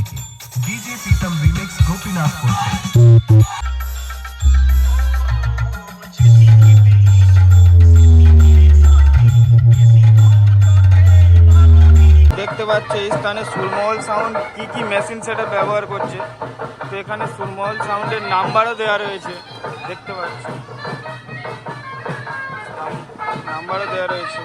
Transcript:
থেকে DJ Pritam remix Gopinath করছে। দেখতে পাচ্ছ এই স্থানে সুরমহল সাউন্ড কি মেশিন সেটা ব্যবহার করছে। তো এখানে সুরমহল সাউন্ডের নাম্বারও দেওয়া রয়েছে, দেখতে পাচ্ছ নাম্বারও দেওয়া রয়েছে।